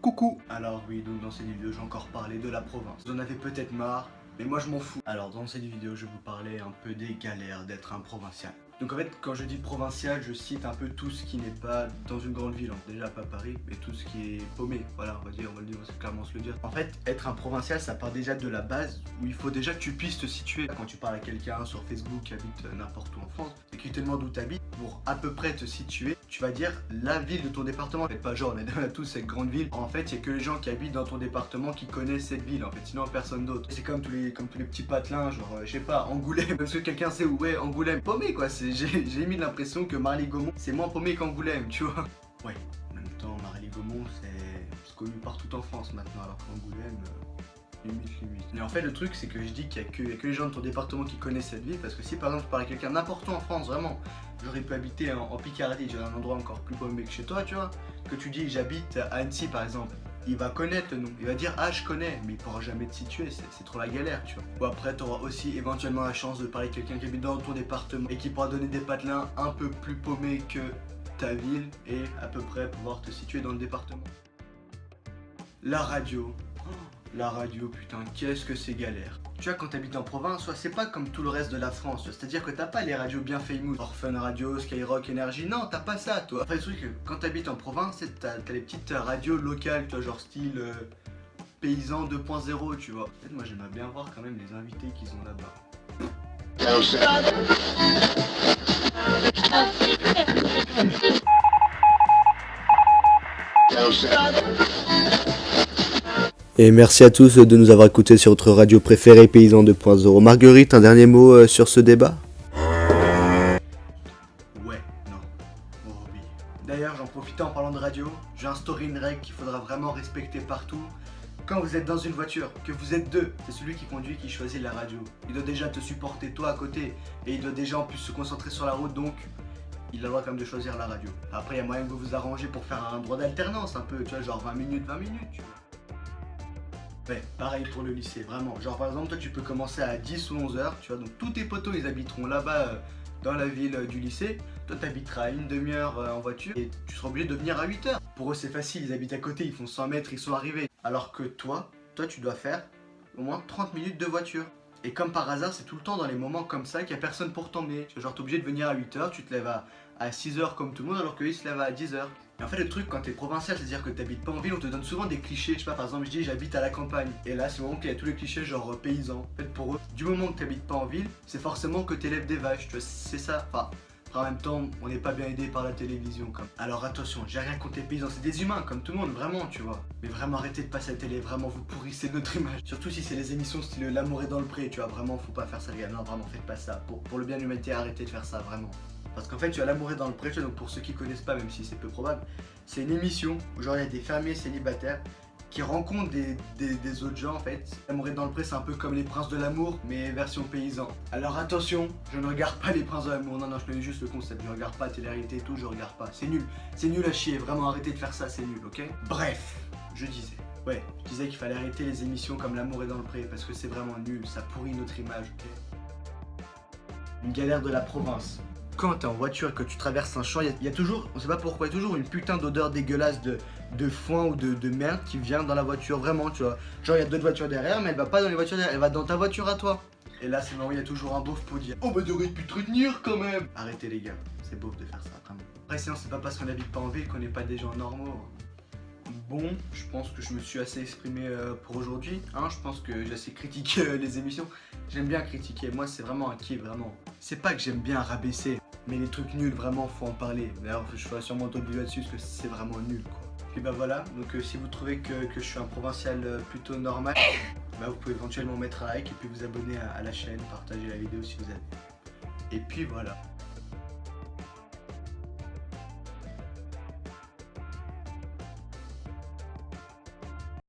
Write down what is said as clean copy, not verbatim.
Coucou. Alors oui, donc dans cette vidéo, j'ai encore parlé de la province. Vous en avez peut-être marre, mais moi je m'en fous. Alors dans cette vidéo, je vais vous parler un peu des galères d'être un provincial. Donc en fait, quand je dis provincial, je cite un peu tout ce qui n'est pas dans une grande ville. Déjà pas Paris, mais tout ce qui est paumé. Voilà, on va le dire, on va clairement se le dire. En fait, être un provincial, ça part déjà de la base où il faut déjà que tu puisses te situer. Quand tu parles à quelqu'un sur Facebook qui habite n'importe où en France et qui te demande où tu habites, pour à peu près te situer, tu vas dire la ville de ton département. Faites pas genre, on a tous cette grande ville. En fait, il n'y a que les gens qui habitent dans ton département qui connaissent cette ville. En fait, sinon personne d'autre. C'est comme tous les petits patelins, genre, je sais pas, Angoulême. Parce que quelqu'un sait où est Angoulême. Paumé quoi, j'ai mis l'impression que Marly-Gaumont c'est moins paumé qu'Angoulême, tu vois. Ouais, en même temps, Marly-Gaumont c'est connu partout en France maintenant, alors qu'Angoulême. Limite. Mais en fait, le truc, c'est que je dis qu'il y a que les gens de ton département qui connaissent cette ville. Parce que si par exemple, tu parles à quelqu'un n'importe où en France, vraiment, j'aurais pu habiter en Picardie, j'ai un endroit encore plus paumé que chez toi, tu vois. Que tu dis, j'habite à Annecy par exemple. Il va connaître le nom, il va dire ah je connais, mais il pourra jamais te situer, c'est trop la galère, tu vois. Ou après tu auras aussi éventuellement la chance de parler à quelqu'un qui habite dans ton département et qui pourra donner des patelins un peu plus paumés que ta ville et à peu près pouvoir te situer dans le département. La radio. La radio, putain, qu'est-ce que c'est galère. Tu vois, quand t'habites en province, c'est pas comme tout le reste de la France. C'est-à-dire que t'as pas les radios bien famous, Orphan Radio, Skyrock, Énergie. Non, t'as pas ça, toi. Après, le truc, quand t'habites en province, t'as les petites radios locales, tu vois, genre style paysan 2.0, tu vois. En fait, moi, j'aimerais bien voir quand même les invités qu'ils ont là-bas. Et merci à tous de nous avoir écoutés sur votre radio préférée Paysan 2.0. Marguerite, un dernier mot sur ce débat? Ouais, non. Oh oui. D'ailleurs, j'en profite en parlant de radio, j'ai instauré une règle qu'il faudra vraiment respecter partout. Quand vous êtes dans une voiture, que vous êtes deux, c'est celui qui conduit qui choisit la radio. Il doit déjà te supporter toi à côté et il doit déjà en plus se concentrer sur la route, donc il a le droit quand même de choisir la radio. Après, il y a moyen que vous vous arrangez pour faire un droit d'alternance un peu, tu vois, genre 20 minutes, tu vois. Ouais, pareil pour le lycée, vraiment. Genre par exemple, toi tu peux commencer à 10 ou 11 heures, tu vois, donc tous tes potos ils habiteront là-bas dans la ville du lycée. Toi t'habiteras à une demi-heure en voiture et tu seras obligé de venir à 8 heures. Pour eux c'est facile, ils habitent à côté, ils font 100 mètres, ils sont arrivés. Alors que toi tu dois faire au moins 30 minutes de voiture. Et comme par hasard, c'est tout le temps dans les moments comme ça qu'il n'y a personne pour t'emmener. Tu vois, genre t'es obligé de venir à 8 heures, tu te lèves à 6 heures comme tout le monde alors qu'ils se lèvent à 10 heures. Et en fait le truc quand t'es provincial, c'est-à-dire que t'habites pas en ville, on te donne souvent des clichés, je sais pas, par exemple je dis j'habite à la campagne. Et là c'est le moment qu'il y a tous les clichés genre paysans. En fait pour eux, du moment que t'habites pas en ville, c'est forcément que t'élèves des vaches, tu vois, c'est ça. Enfin, en même temps, on n'est pas bien aidé par la télévision comme. Alors attention, j'ai rien contre les paysans, c'est des humains comme tout le monde, vraiment, tu vois. Mais vraiment arrêtez de passer à la télé, vraiment vous pourrissez notre image. Surtout si c'est les émissions style L'amour est dans le pré, tu vois, vraiment faut pas faire ça les gars, non vraiment faites pas ça. Pour le bien de l'humanité, arrêtez de faire ça, vraiment. Parce qu'en fait tu as L'amour est dans le pré, donc pour ceux qui connaissent pas, même si c'est peu probable, c'est une émission où genre il y a des fermiers célibataires qui rencontrent des autres gens en fait. L'amour est dans le pré, c'est un peu comme les princes de l'amour, mais version paysan. Alors attention, je ne regarde pas les princes de l'amour, non, je connais juste le concept, je regarde pas télé-réalité et tout, je regarde pas. C'est nul à chier, vraiment arrêtez de faire ça, c'est nul, ok? Bref, je disais qu'il fallait arrêter les émissions comme L'amour est dans le pré, parce que c'est vraiment nul, ça pourrit notre image, ok? Une galère de la province. Quand t'es en voiture et que tu traverses un champ, il y a toujours, on sait pas pourquoi, il y a toujours une putain d'odeur dégueulasse de foin ou de merde qui vient dans la voiture, vraiment, tu vois. Genre, il y a d'autres voitures derrière, mais elle va pas dans les voitures derrière, elle va dans ta voiture à toi. Et là, c'est marrant, il y a toujours un beauf pour dire oh, bah, t'aurais pu te retenir quand même. Arrêtez, les gars, c'est beauf de faire ça, vraiment. Après, sinon, c'est pas parce qu'on habite pas en ville qu'on n'est pas des gens normaux. Bon, je pense que je me suis assez exprimé pour aujourd'hui. Hein, je pense que j'ai assez critiqué les émissions. J'aime bien critiquer, moi, c'est vraiment un kiff, vraiment. C'est pas que j'aime bien rabaisser. Mais les trucs nuls, vraiment, faut en parler. D'ailleurs, je ferai sûrement d'autres vidéos là-dessus parce que c'est vraiment nul, quoi. Puis bah voilà, donc si vous trouvez que je suis un provincial plutôt normal, bah vous pouvez éventuellement mettre un like et puis vous abonner à la chaîne, partager la vidéo si vous avez. Et puis voilà.